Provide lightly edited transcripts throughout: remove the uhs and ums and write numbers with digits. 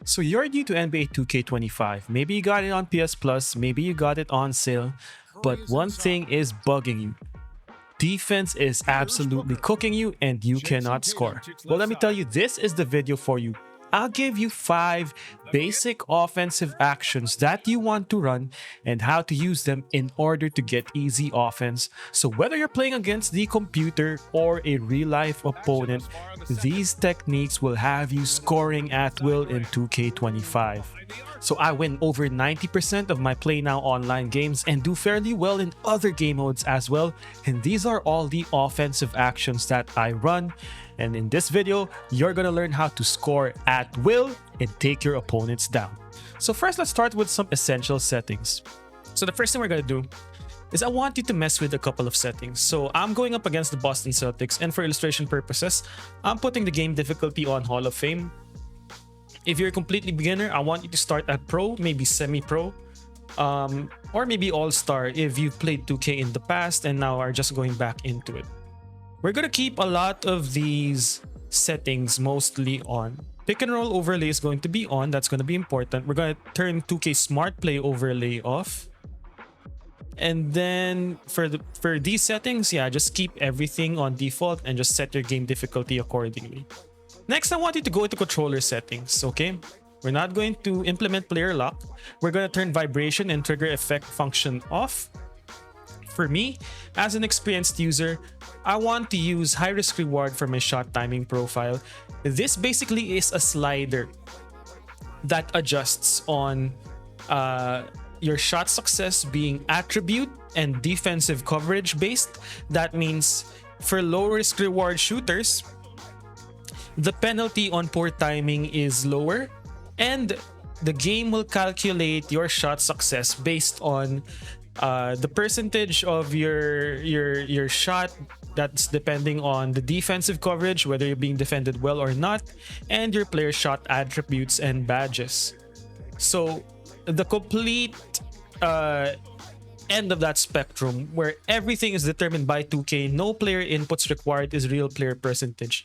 So you're new to NBA 2K25. Maybe you got it on PS Plus, maybe you got it on sale, but one thing is bugging you. Defense is absolutely cooking you and you cannot score. Well, let me tell you, this is the video for you. I'll give you 5 basic offensive actions that you want to run and how to use them in order to get easy offense. So whether you're playing against the computer or a real-life opponent, these techniques will have you scoring at will in 2K25. So I win over 90% of my Play Now online games and do fairly well in other game modes as well. And these are all the offensive actions that I run. And in this video, you're gonna learn how to score at will and take your opponents down. So first, let's start with some essential settings. So the first thing we're gonna do is I want you to mess with a couple of settings. So I'm going up against the Boston Celtics, and for illustration purposes, I'm putting the game difficulty on Hall of Fame. If you're a completely beginner, I want you to start at Pro, maybe Semi-Pro, or maybe All-Star if you've played 2K in the past and now are just going back into it. We're going to keep a lot of these settings mostly on. Pick and roll overlay is going to be on. That's going to be important. We're going to turn 2K Smart Play overlay off. And then for these settings, yeah, just keep everything on default and just set your game difficulty accordingly. Next, I want you to go into controller settings, okay? We're not going to implement player lock. We're going to turn vibration and trigger effect function off. For me, as an experienced user, I want to use high risk reward for my shot timing profile. This basically is a slider that adjusts on your shot success being attribute and defensive coverage based. That means for low risk reward shooters, the penalty on poor timing is lower, and the game will calculate your shot success based on the percentage of your shot. That's depending on the defensive coverage, whether you're being defended well or not, and your player shot attributes and badges. So the complete end of that spectrum, where everything is determined by 2K, no player inputs required, is real player percentage.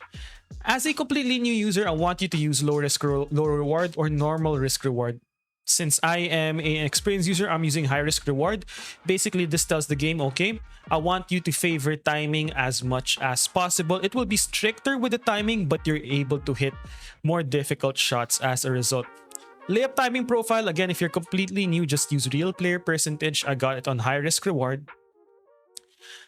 As a completely new user, I want you to use low risk, low reward, or normal risk reward. Since I am an experienced user, I'm using high risk reward. Basically, this tells the game, okay, I want you to favor timing as much as possible. It will be stricter with the timing, but you're able to hit more difficult shots as a result. Layup timing profile, again, if you're completely new, just use real player percentage. I got it on high risk reward.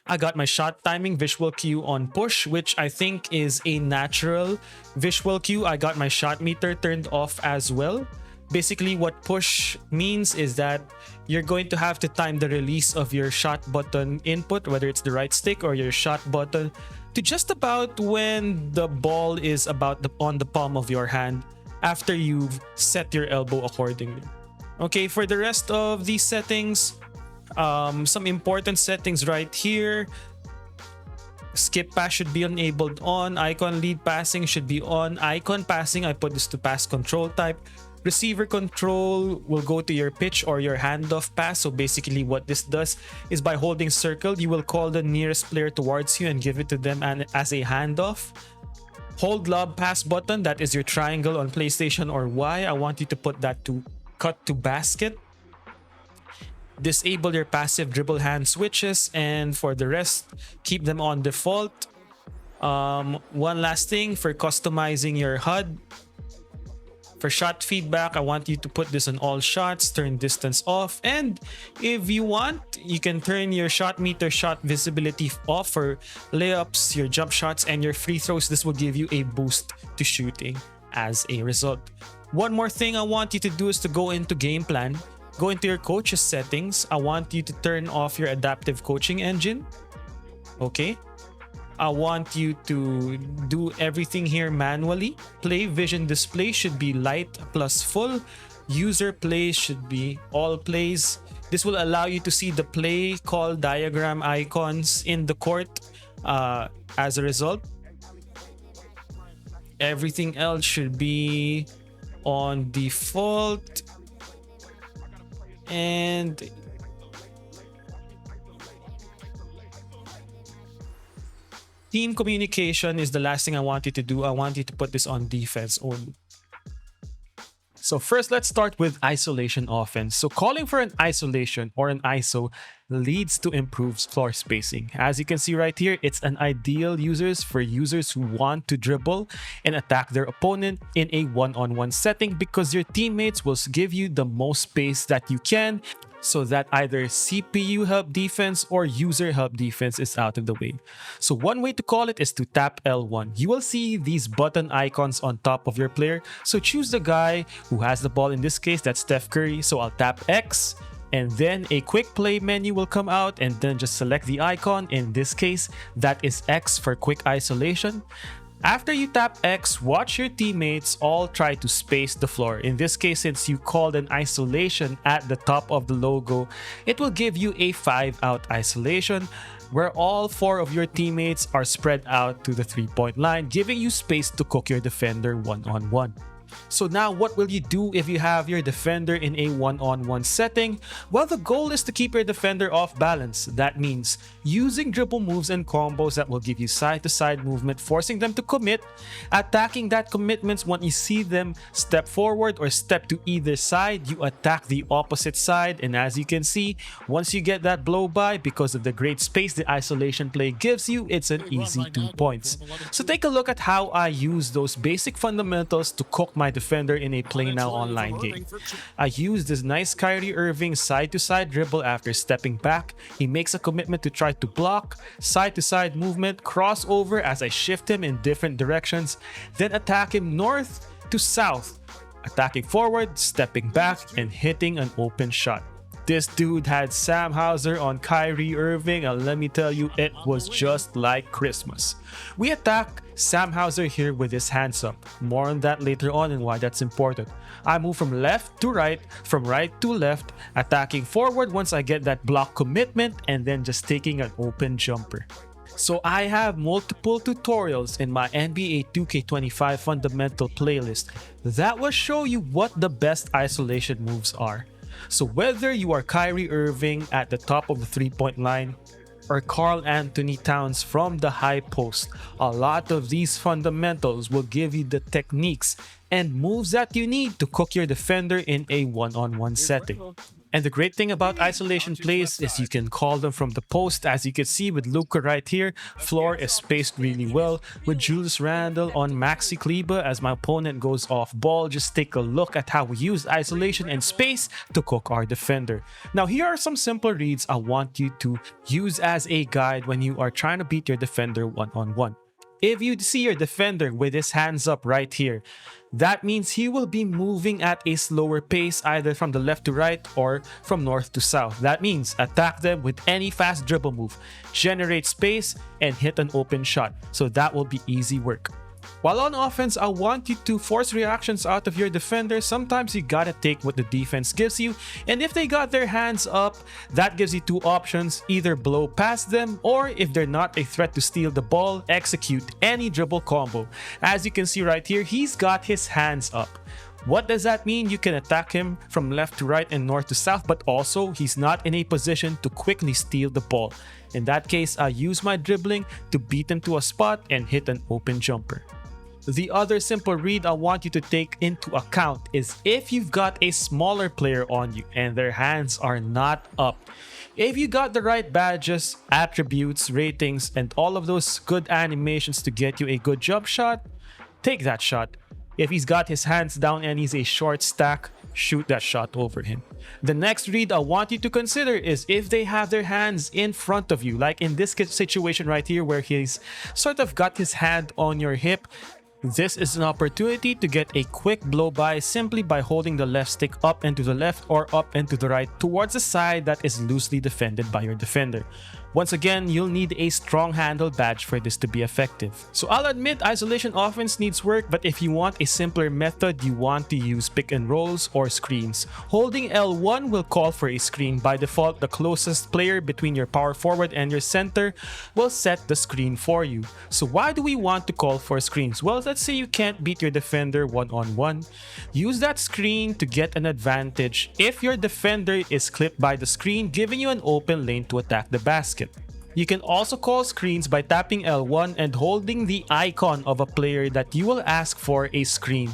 I got my shot timing visual cue on push, which I think is a natural visual cue. I got my shot meter turned off as well. Basically, what push means is that you're going to have to time the release of your shot button input, whether it's the right stick or your shot button, to just about when the ball is about on the palm of your hand after you've set your elbow accordingly. Okay, for the rest of these settings, some important settings right here. Skip pass should be enabled on. Icon lead passing should be on. Icon passing, I put this to pass control type. Receiver control will go to your pitch or your handoff pass. So basically what this does is by holding circle, you will call the nearest player towards you and give it to them as a handoff. Hold lob pass button, that is your triangle on PlayStation or Y. I want you to put that to cut to basket. Disable your passive dribble hand switches, and for the rest, keep them on default. One last thing for customizing your HUD. For shot feedback, I want you to put this on all shots, turn distance off, and if you want, you can turn your shot meter shot visibility off for layups, your jump shots, and your free throws. This will give you a boost to shooting as a result. One more thing I want you to do is to go into game plan, go into your coach's settings. I want you to turn off your adaptive coaching engine. Okay. I want you to do everything here manually. Play vision display should be light plus full. User plays should be all plays. This will allow you to see the play call diagram icons in the court. As a result, everything else should be on default. And team communication is the last thing I want you to do. I want you to put this on defense only. So first, let's start with isolation offense. So calling for an isolation or an ISO leads to improved floor spacing. As you can see right here, it's an ideal for users who want to dribble and attack their opponent in a one-on-one setting, because your teammates will give you the most space that you can, so that either CPU help defense or user help defense is out of the way. So one way to call it is to tap L1. You will see these button icons on top of your player. So choose the guy who has the ball. In this case, that's Steph Curry. So I'll tap X, and then a quick play menu will come out, and then just select the icon. In this case, that is X for quick isolation. After you tap X, watch your teammates all try to space the floor. In this case, since you called an isolation at the top of the logo, it will give you a 5-out isolation where all 4 of your teammates are spread out to the 3-point line, giving you space to cook your defender one-on-one. So now what will you do if you have your defender in a one-on-one setting? Well, the goal is to keep your defender off balance. That means using dribble moves and combos that will give you side-to-side movement, forcing them to commit, attacking that commitments when you see them step forward or step to either side, you attack the opposite side. And as you can see, once you get that blow by, because of the great space the isolation play gives you, it's an easy 2 points. So take a look at how I use those basic fundamentals to cook my defender in a Play Now online game. I use this nice Kyrie Irving side-to-side dribble after stepping back. He makes a commitment to try to block, side-to-side movement, crossover as I shift him in different directions, then attack him north to south, attacking forward, stepping back, and hitting an open shot. This dude had Sam Hauser on Kyrie Irving, and let me tell you, it was just like Christmas. We attack Sam Hauser here with his hands up. More on that later on and why that's important. I move from left to right, from right to left, attacking forward once I get that block commitment, and then just taking an open jumper. So I have multiple tutorials in my NBA 2K25 fundamental playlist that will show you what the best isolation moves are. So whether you are Kyrie Irving at the top of the 3-point line or Karl Anthony Towns from the high post, a lot of these fundamentals will give you the techniques and moves that you need to cook your defender in a one-on-one setting. And the great thing about isolation plays is you can call them from the post. As you can see with Luka right here, floor is spaced really well. With Julius Randle on Maxi Kleber as my opponent goes off ball, just take a look at how we use isolation and space to cook our defender. Now here are some simple reads I want you to use as a guide when you are trying to beat your defender one-on-one. If you see your defender with his hands up right here, that means he will be moving at a slower pace, either from the left to right or from north to south. That means attack them with any fast dribble move, generate space, and hit an open shot. So that will be easy work. While on offense, I want you to force reactions out of your defender. Sometimes you gotta take what the defense gives you, and if they got their hands up, that gives you 2 options: either blow past them, or if they're not a threat to steal the ball, execute any dribble combo. As you can see right here, he's got his hands up. What does that mean? You can attack him from left to right and north to south, but also he's not in a position to quickly steal the ball. In that case, I use my dribbling to beat him to a spot and hit an open jumper. The other simple read I want you to take into account is if you've got a smaller player on you and their hands are not up. If you got the right badges, attributes, ratings, and all of those good animations to get you a good jump shot, take that shot. If he's got his hands down and he's a short stack, shoot that shot over him. The next read I want you to consider is if they have their hands in front of you, like in this situation right here where he's sort of got his hand on your hip. This is an opportunity to get a quick blow by simply by holding the left stick up and to the left or up and to the right towards the side that is loosely defended by your defender. Once again, you'll need a strong handle badge for this to be effective. So I'll admit isolation offense needs work, but if you want a simpler method, you want to use pick and rolls or screens. Holding L1 will call for a screen. By default, the closest player between your power forward and your center will set the screen for you. So why do we want to call for screens? Well, let's say you can't beat your defender one-on-one. Use that screen to get an advantage if your defender is clipped by the screen, giving you an open lane to attack the basket. You can also call screens by tapping L1 and holding the icon of a player that you will ask for a screen.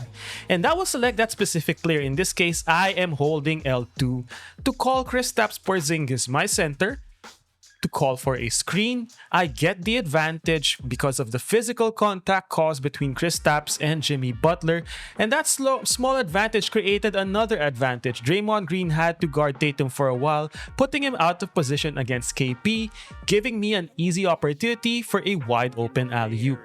And that will select that specific player. In this case, I am holding L2 to call Kristaps Porzingis, my center, to call for a screen. I get the advantage because of the physical contact caused between Kristaps and Jimmy Butler, and that small advantage created another advantage. Draymond Green had to guard Tatum for a while, putting him out of position against KP, giving me an easy opportunity for a wide open alley-oop.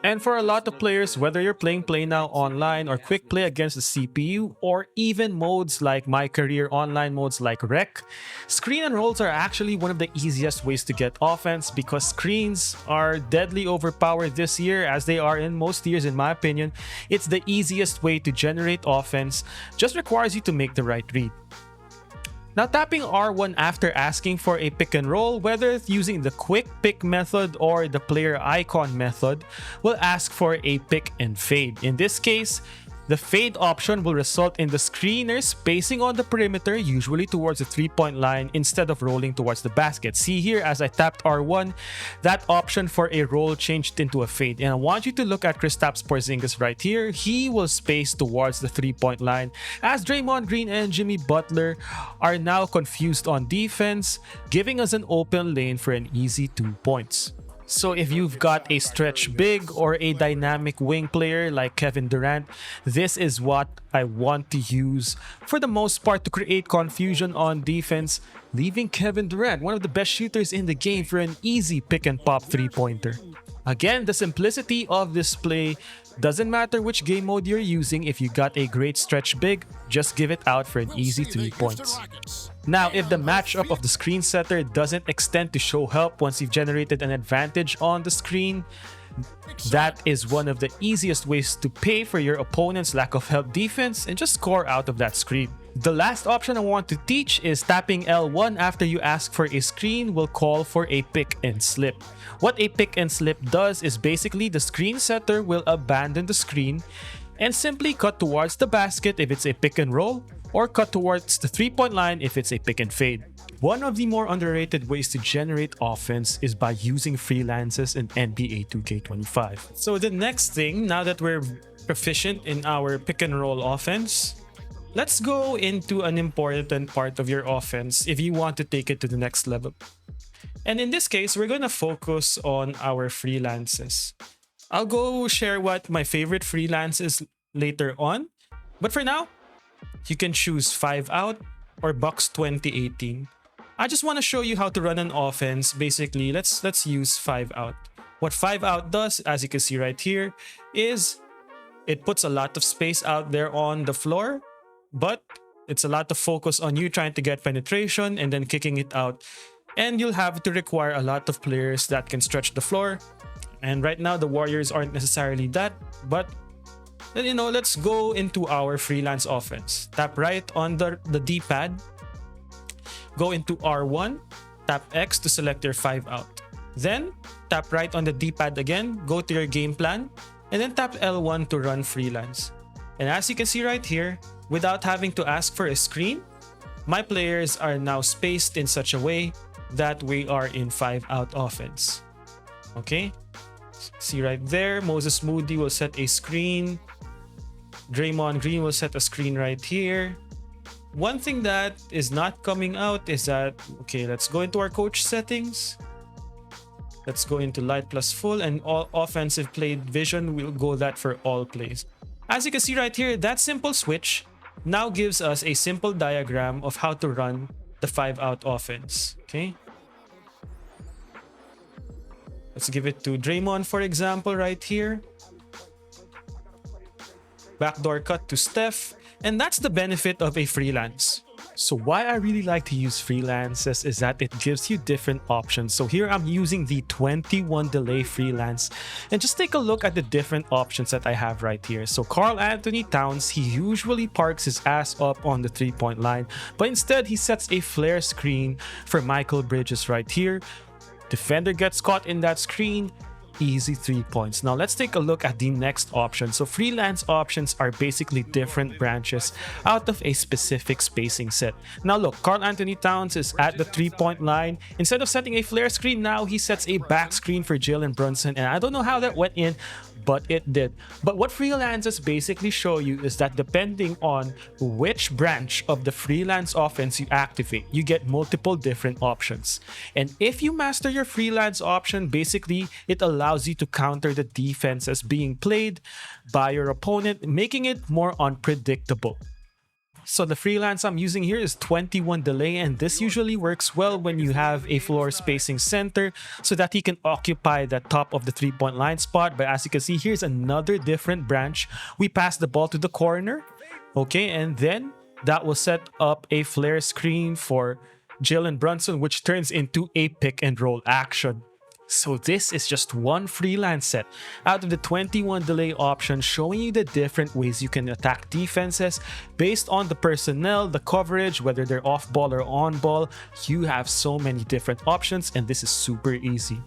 And for a lot of players, whether you're playing Play Now online or Quick Play against the CPU, or even modes like MyCareer, online modes like Rec, screen and rolls are actually one of the easiest ways to get offense because screens are deadly overpowered this year, as they are in most years in my opinion. It's the easiest way to generate offense, just requires you to make the right read. Now, tapping R1 after asking for a pick and roll, whether using the quick pick method or the player icon method, will ask for a pick and fade. In this case, the fade option will result in the screener spacing on the perimeter, usually towards the 3-point line, instead of rolling towards the basket. See here, as I tapped R1, that option for a roll changed into a fade. And I want you to look at Kristaps Porzingis right here. He will space towards the 3-point line, as Draymond Green and Jimmy Butler are now confused on defense, giving us an open lane for an easy 2 points. So if you've got a stretch big or a dynamic wing player like Kevin Durant, this is what I want to use for the most part to create confusion on defense, leaving Kevin Durant, one of the best shooters in the game, for an easy pick and pop 3-pointer. Again, the simplicity of this play doesn't matter which game mode you're using. If you got a great stretch big, just give it out for an easy 3 points. Now, if the matchup of the screen setter doesn't extend to show help once you've generated an advantage on the screen, that is one of the easiest ways to pay for your opponent's lack of help defense and just score out of that screen. The last option I want to teach is tapping L1 after you ask for a screen will call for a pick and slip. What a pick and slip does is basically the screen setter will abandon the screen and simply cut towards the basket if it's a pick and roll, or cut towards the 3-point line if it's a pick and fade. One of the more underrated ways to generate offense is by using freelances in NBA 2K25. So the next thing, now that we're proficient in our pick and roll offense, let's go into an important part of your offense if you want to take it to the next level. And in this case, we're going to focus on our freelances. I'll go share what my favorite freelance is later on, but for now, you can choose 5 out or Bucks 2018. I just want to show you how to run an offense. Basically, let's use 5 out. What 5 out does, as you can see right here, is it puts a lot of space out there on the floor, but it's a lot of focus on you trying to get penetration and then kicking it out. And you'll have to require a lot of players that can stretch the floor. And right now, the Warriors aren't necessarily that, but let's go into our freelance offense. Tap right on the D-pad. Go into R1. Tap X to select your 5 out. Then, tap right on the D-pad again. Go to your game plan. And then tap L1 to run freelance. And as you can see right here, without having to ask for a screen, my players are now spaced in such a way that we are in 5 out offense. Okay? See right there, Moses Moody will set a screen. Draymond Green will set a screen right here. One thing that is not coming out is that, okay, let's go into our coach settings. Let's go into light plus full, and all offensive play vision will go that for all plays. As you can see right here, that simple switch now gives us a simple diagram of how to run the 5 out offense. Okay. Let's give it to Draymond, for example, right here. Backdoor cut to Steph. And that's the benefit of a freelance. So why I really like to use freelances is that it gives you different options. So here I'm using the 21 delay freelance. And just take a look at the different options that I have right here. So Karl Anthony Towns, he usually parks his ass up on the 3-point line. But instead, he sets a flare screen for Michael Bridges right here. Defender gets caught in that screen. easy 3 points. Now let's take a look at the next option. So freelance options are basically different branches out of a specific spacing set. Now look, Karl Anthony Towns is at the 3-point line. Instead of setting a flare screen, now he sets a back screen for Jalen Brunson, and I don't know how that went in, but it did. But what freelancers basically show you is that depending on which branch of the freelance offense you activate, you get multiple different options. And if you master your freelance option, basically it allows you to counter the defenses being played by your opponent, making it more unpredictable. So the freelance I'm using here is 21 delay, and this usually works well when you have a floor spacing center so that he can occupy the top of the 3-point line spot. But as you can see, here's another different branch. We pass the ball to the corner, okay, and then that will set up a flare screen for Jalen Brunson, which turns into a pick and roll action. So this is just one freelance set out of the 21 delay options, showing you the different ways you can attack defenses based on the personnel, the coverage, whether they're off ball or on ball. You have so many different options, and this is super easy.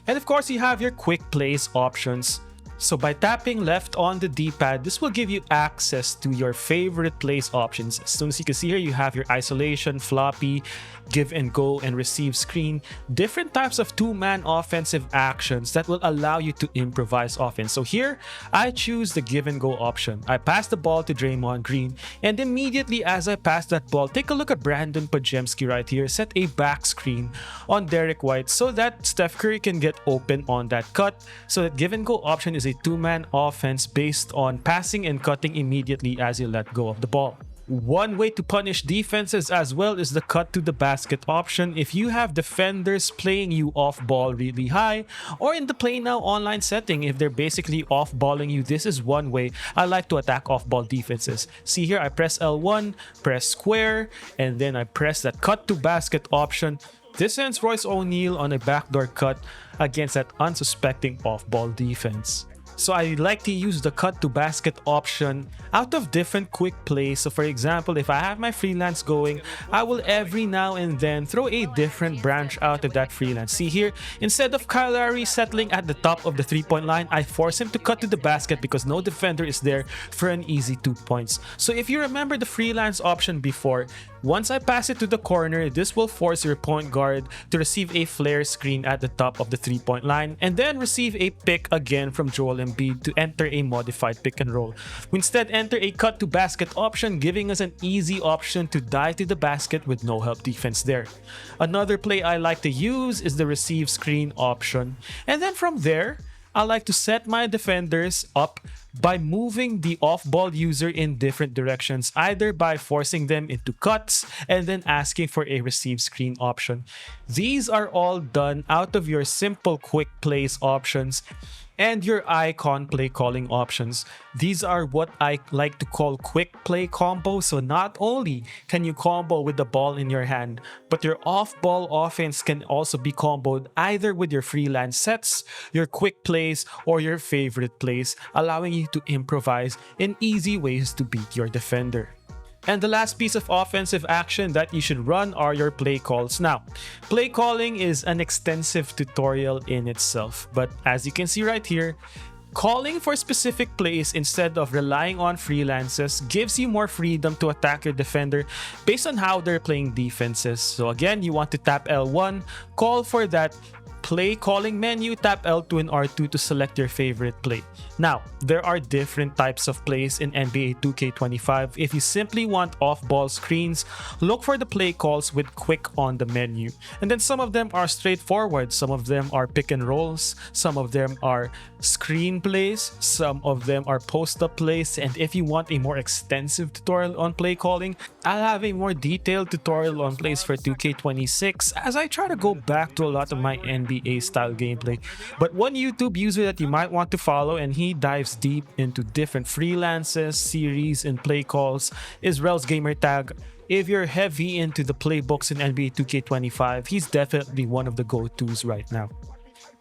And of course, you have your quick plays options. So by tapping left on the D-pad, this will give you access to your favorite plays options. As soon as you can see here, you have your isolation, floppy, give and go, and receive screen. Different types of two-man offensive actions that will allow you to improvise offense. So here, I choose the give and go option. I pass the ball to Draymond Green, and immediately as I pass that ball, take a look at Brandon Pajemski right here. Set a back screen on Derek White so that Steph Curry can get open on that cut. So that give and go option is a two-man offense based on passing and cutting immediately as you let go of the ball. One way to punish defenses as well is the cut to the basket option. If you have defenders playing you off ball really high, or in the play now online setting, if they're basically off balling you, this is one way I like to attack off ball defenses. See here, I press L1, press square, and then I press that cut to basket option. This sends Royce O'Neal on a backdoor cut against that unsuspecting off ball defense. So I like to use the cut to basket option out of different quick plays. So for example, if I have my freelance going, I will every now and then throw a different branch out of that freelance. See here, instead of Kyle Lowry settling at the top of the 3-point line, I force him to cut to the basket because no defender is there for an easy 2 points. So if you remember the freelance option before, once I pass it to the corner, this will force your point guard to receive a flare screen at the top of the 3-point line and then receive a pick again from Joel Embiid to enter a modified pick and roll. We instead enter a cut to basket option, giving us an easy option to dive to the basket with no help defense there. Another play I like to use is the receive screen option. And then from there, I like to set my defenders up by moving the off-ball user in different directions, either by forcing them into cuts and then asking for a receive screen option. These are all done out of your simple quick plays options and your icon play calling options. These are what I like to call quick play combo. So not only can you combo with the ball in your hand, but your off-ball offense can also be comboed either with your freelance sets, your quick plays, or your favorite plays, allowing you to improvise in easy ways to beat your defender. And the last piece of offensive action that you should run are your play calls. Now, play calling is an extensive tutorial in itself, but as you can see right here, calling for specific plays instead of relying on freelances gives you more freedom to attack your defender based on how they're playing defenses. So again, you want to tap L1, call for that play calling menu, tap L2 and R2 to select your favorite play. Now, there are different types of plays in NBA 2K25. If you simply want off-ball screens, look for the play calls with quick on the menu. And then some of them are straightforward, some of them are pick and rolls, some of them are screen plays, some of them are post-up plays. And if you want a more extensive tutorial on play calling, I'll have a more detailed tutorial on plays for 2K26 as I try to go back to a lot of my NBA style gameplay. But one YouTube user that you might want to follow, and he dives deep into different freelances, series, and play calls, is Rel's Gamertag. If you're heavy into the playbooks in NBA 2K25, he's definitely one of the go-tos right now.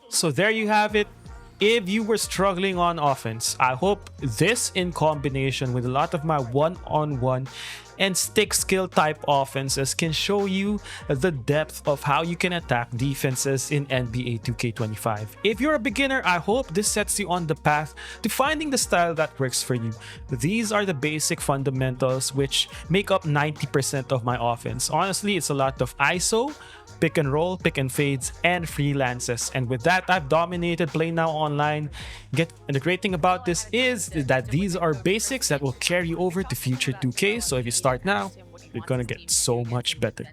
So there you have it. If you were struggling on offense, I hope this in combination with a lot of my one-on-one and stick skill type offenses can show you the depth of how you can attack defenses in NBA 2K25. If you're a beginner, I hope this sets you on the path to finding the style that works for you. These are the basic fundamentals which make up 90% of my offense. Honestly, it's a lot of ISO, pick and roll, pick and fades, and freelances. And with that, I've dominated Play Now Online. And the great thing about this is that these are basics that will carry you over to future 2K. So if you start now, you're gonna get so much better.